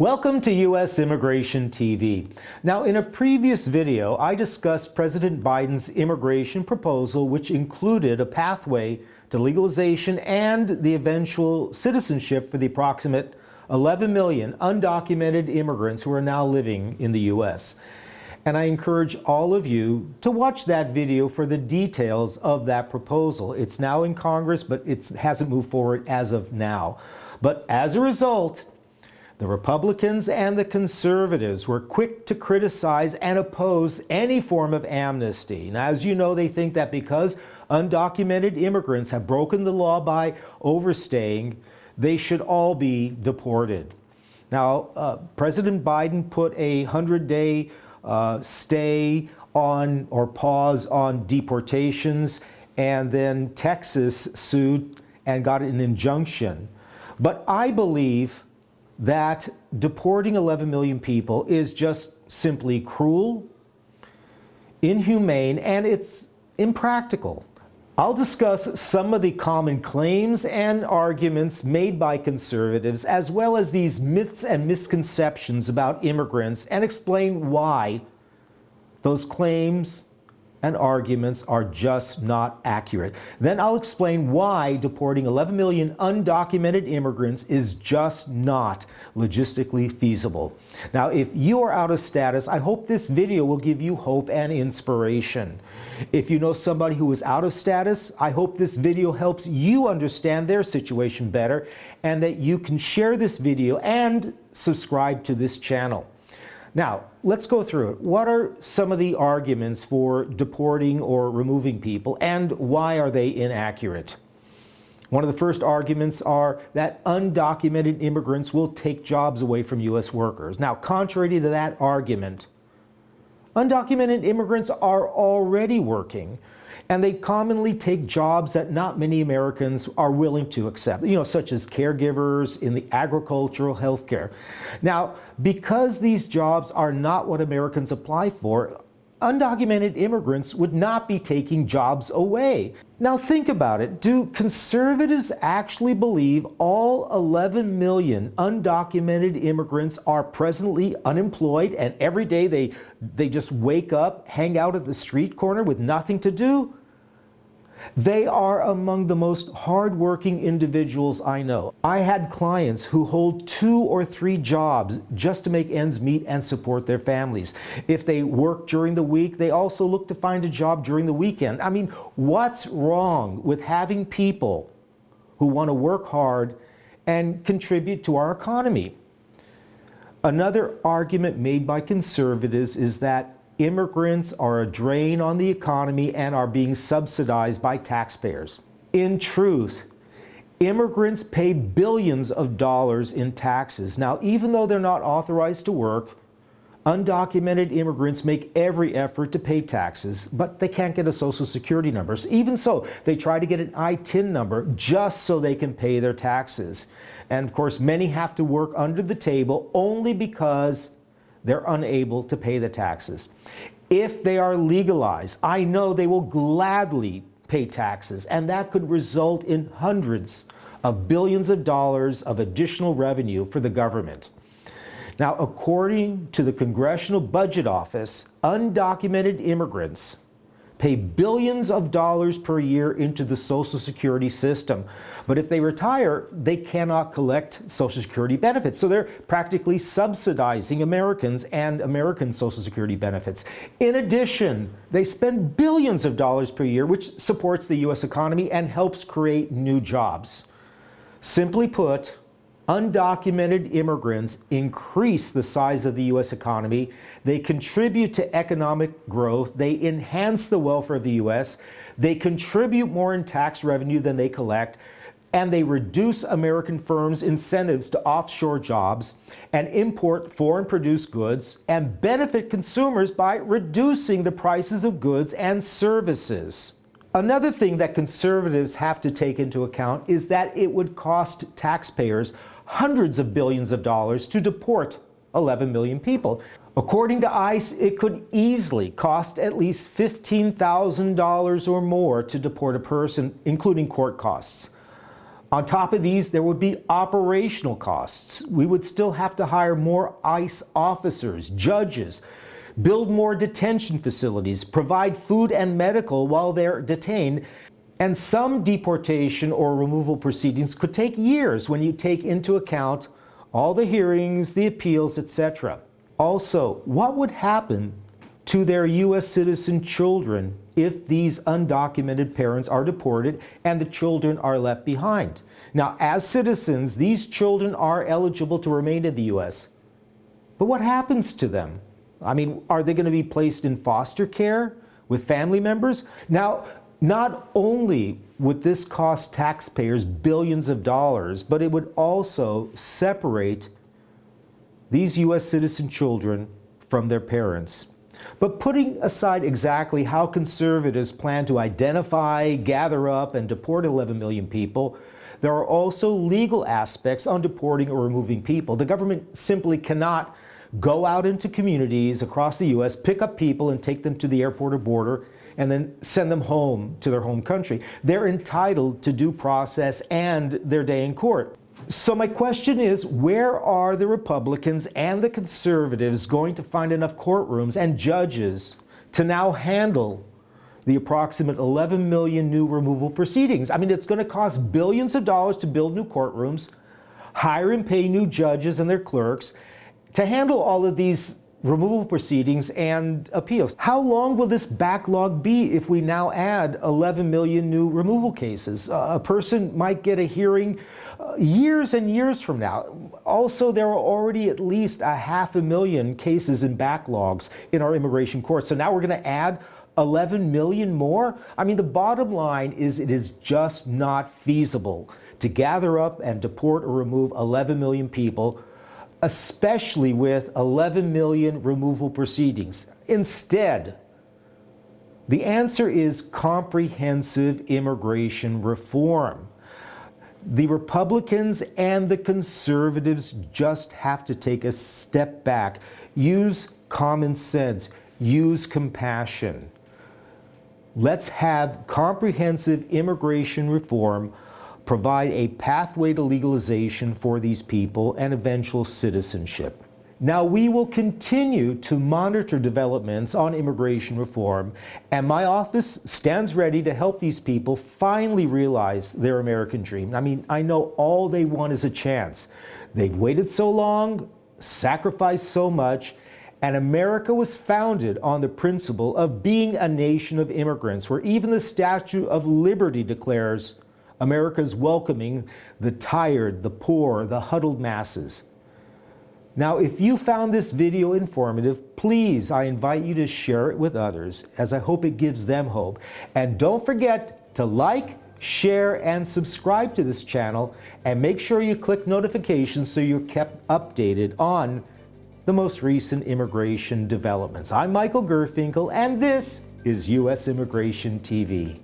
Welcome to U.S. Immigration TV. Now, in a previous video, I discussed President Biden's immigration proposal, which included a pathway to legalization and the eventual citizenship for the approximate 11 million undocumented immigrants who are now living in the U.S. And I encourage all of you to watch that video for the details of that proposal. It's now in Congress, but it hasn't moved forward as of now. But as a result, the Republicans and the conservatives were quick to criticize and oppose any form of amnesty. Now, as you know, they think that because undocumented immigrants have broken the law by overstaying, they should all be deported. Now, President Biden put a 100-day stay on or pause on deportations, and then Texas sued and got an injunction. But I believe that deporting 11 million people is just simply cruel, inhumane, and it's impractical. I'll discuss some of the common claims and arguments made by conservatives, as well as these myths and misconceptions about immigrants, and explain why those claims and arguments are just not accurate. Then I'll explain why deporting 11 million undocumented immigrants is just not logistically feasible. Now, if you are out of status, I hope this video will give you hope and inspiration. If you know somebody who is out of status, I hope this video helps you understand their situation better and that you can share this video and subscribe to this channel. Now, let's go through it. What are some of the arguments for deporting or removing people, and why are they inaccurate? One of the first arguments are that undocumented immigrants will take jobs away from U.S. workers. Now, contrary to that argument, undocumented immigrants are already working, and they commonly take jobs that not many Americans are willing to accept, such as caregivers in the agricultural healthcare. Now, because these jobs are not what Americans apply for, undocumented immigrants would not be taking jobs away. Now think about it. Do conservatives actually believe all 11 million undocumented immigrants are presently unemployed and every day they just wake up, hang out at the street corner with nothing to do? They are among the most hardworking individuals I know. I had clients who hold 2 or 3 jobs just to make ends meet and support their families. If they work during the week, they also look to find a job during the weekend. I mean, what's wrong with having people who want to work hard and contribute to our economy? Another argument made by conservatives is that immigrants are a drain on the economy and are being subsidized by taxpayers. In truth, immigrants pay billions of dollars in taxes. Now, even though they're not authorized to work, undocumented immigrants make every effort to pay taxes, but they can't get a Social Security number. So even so, they try to get an ITIN number just so they can pay their taxes. And of course, many have to work under the table only because they're unable to pay the taxes. If they are legalized, I know they will gladly pay taxes, and that could result in hundreds of billions of dollars of additional revenue for the government. Now, according to the Congressional Budget Office, undocumented immigrants pay billions of dollars per year into the Social Security system. But if they retire, they cannot collect Social Security benefits. So they're practically subsidizing Americans and American Social Security benefits. In addition, they spend billions of dollars per year, which supports the U.S. economy and helps create new jobs. Simply put, undocumented immigrants increase the size of the U.S. economy, they contribute to economic growth, they enhance the welfare of the U.S., they contribute more in tax revenue than they collect, and they reduce American firms' incentives to offshore jobs and import foreign-produced goods and benefit consumers by reducing the prices of goods and services. Another thing that conservatives have to take into account is that it would cost taxpayers hundreds of billions of dollars to deport 11 million people. According to ICE, it could easily cost at least $15,000 or more to deport a person, including court costs. On top of these, there would be operational costs. We would still have to hire more ICE officers, judges, build more detention facilities, provide food and medical while they're detained, and some deportation or removal proceedings could take years when you take into account all the hearings, the appeals, etc. Also, what would happen to their U.S. citizen children if these undocumented parents are deported and the children are left behind? Now, as citizens, these children are eligible to remain in the U.S. But what happens to them? I mean, are they going to be placed in foster care with family members? Now, not only would this cost taxpayers billions of dollars, but it would also separate these U.S. citizen children from their parents. But putting aside exactly how conservatives plan to identify, gather up, and deport 11 million people, there are also legal aspects on deporting or removing people. The government simply cannot go out into communities across the U.S., pick up people and take them to the airport or border, and then send them home to their home country. They're entitled to due process and their day in court. So my question is, where are the Republicans and the conservatives going to find enough courtrooms and judges to now handle the approximate 11 million new removal proceedings? I mean, it's going to cost billions of dollars to build new courtrooms, hire and pay new judges and their clerks to handle all of these removal proceedings and appeals. How long will this backlog be if we now add 11 million new removal cases? A person might get a hearing years and years from now. Also, there are already at least 500,000 cases in backlogs in our immigration courts. So now we're going to add 11 million more? I mean, the bottom line is it is just not feasible to gather up and deport or remove 11 million people, especially with 11 million removal proceedings. Instead, the answer is comprehensive immigration reform. The Republicans and the conservatives just have to take a step back, use common sense, use compassion. Let's have comprehensive immigration reform, provide a pathway to legalization for these people and eventual citizenship. Now, we will continue to monitor developments on immigration reform, and my office stands ready to help these people finally realize their American dream. I mean, I know all they want is a chance. They've waited so long, sacrificed so much, and America was founded on the principle of being a nation of immigrants, where even the Statue of Liberty declares America's welcoming the tired, the poor, the huddled masses. Now, if you found this video informative, please, I invite you to share it with others, as I hope it gives them hope. And don't forget to like, share, and subscribe to this channel, and make sure you click notifications so you're kept updated on the most recent immigration developments. I'm Michael Gurfinkel, and this is U.S. Immigration TV.